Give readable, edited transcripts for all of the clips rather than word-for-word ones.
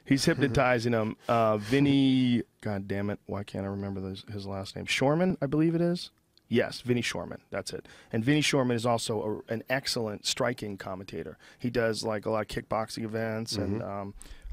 He's hypnotizing them. Vinny, God damn it, why can't I remember his last name? Shorman, I believe it is. Yes, Vinny Shorman, that's it. And Vinny Shorman is also an excellent striking commentator. He does like a lot of kickboxing events and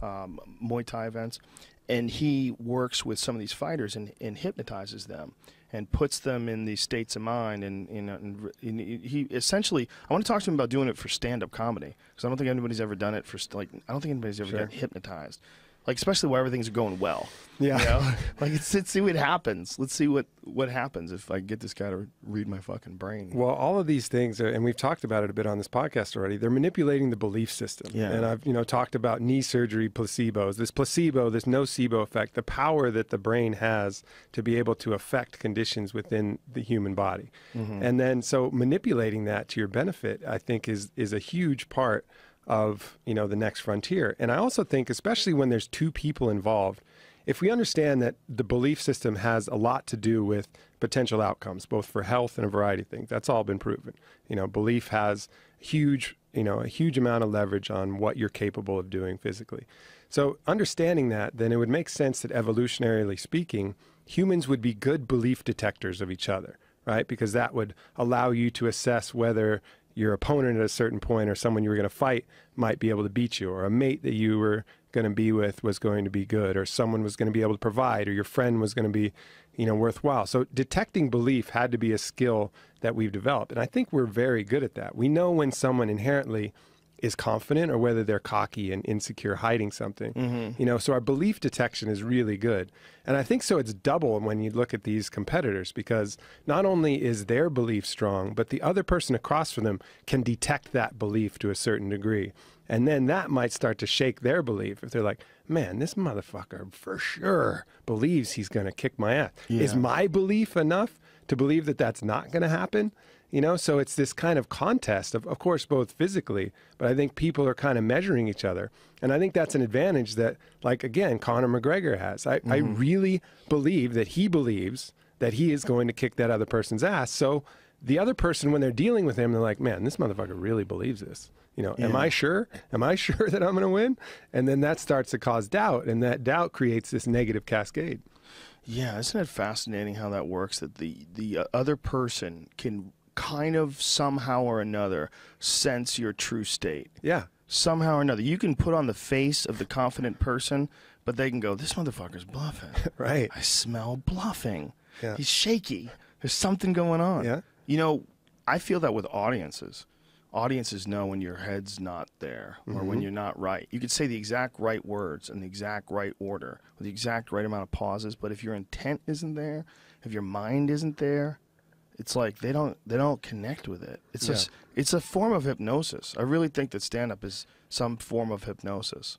Muay Thai events. And he works with some of these fighters and hypnotizes them and puts them in these states of mind. And he essentially, I want to talk to him about doing it for stand-up comedy, because I don't think anybody's ever done it for, like, I don't think anybody's ever gotten hypnotized. Like, especially where everything's going well. Yeah. You know? Like, let's see what happens. Let's see what happens if I get this guy to read my fucking brain. Well, all of these things, and we've talked about it a bit on this podcast already, they're manipulating the belief system. Yeah. And I've, talked about knee surgery placebos, this nocebo effect, the power that the brain has to be able to affect conditions within the human body. And then, so manipulating that to your benefit, I think is a huge part of the next frontier. And I also think, especially when there's two people involved, if we understand that the belief system has a lot to do with potential outcomes, both for health and a variety of things, that's all been proven. Belief has a huge amount of leverage on what you're capable of doing physically. So understanding that, then it would make sense that evolutionarily speaking, humans would be good belief detectors of each other, right? Because that would allow you to assess whether your opponent at a certain point or someone you were going to fight might be able to beat you, or a mate that you were going to be with was going to be good, or someone was going to be able to provide, or your friend was going to be, worthwhile. So detecting belief had to be a skill that we've developed. And I think we're very good at that. We know when someone inherently is confident or whether they're cocky and insecure, hiding something. So our belief detection is really good. And I think so it's double when you look at these competitors, because not only is their belief strong, but the other person across from them can detect that belief to a certain degree. And then that might start to shake their belief. If they're like, man, this motherfucker for sure believes he's going to kick my ass. Yeah. Is my belief enough to believe that that's not going to happen? So it's this kind of contest of course, both physically, but I think people are kind of measuring each other. And I think that's an advantage that, like, again, Conor McGregor has. I really believe that he believes that he is going to kick that other person's ass. So the other person, when they're dealing with him, they're like, man, this motherfucker really believes this. Am I sure? Am I sure that I'm going to win? And then that starts to cause doubt, and that doubt creates this negative cascade. Yeah, isn't it fascinating how that works, that the other person can kind of somehow or another sense your true state. Yeah. Somehow or another. You can put on the face of the confident person, but they can go, this motherfucker's bluffing. Right. I smell bluffing. Yeah. He's shaky. There's something going on. Yeah. I feel that with audiences. Audiences know when your head's not there or when you're not right. You could say the exact right words in the exact right order with the exact right amount of pauses, but if your intent isn't there, if your mind isn't there, it's like they don't connect with it. It's a form of hypnosis. I really think that stand-up is some form of hypnosis.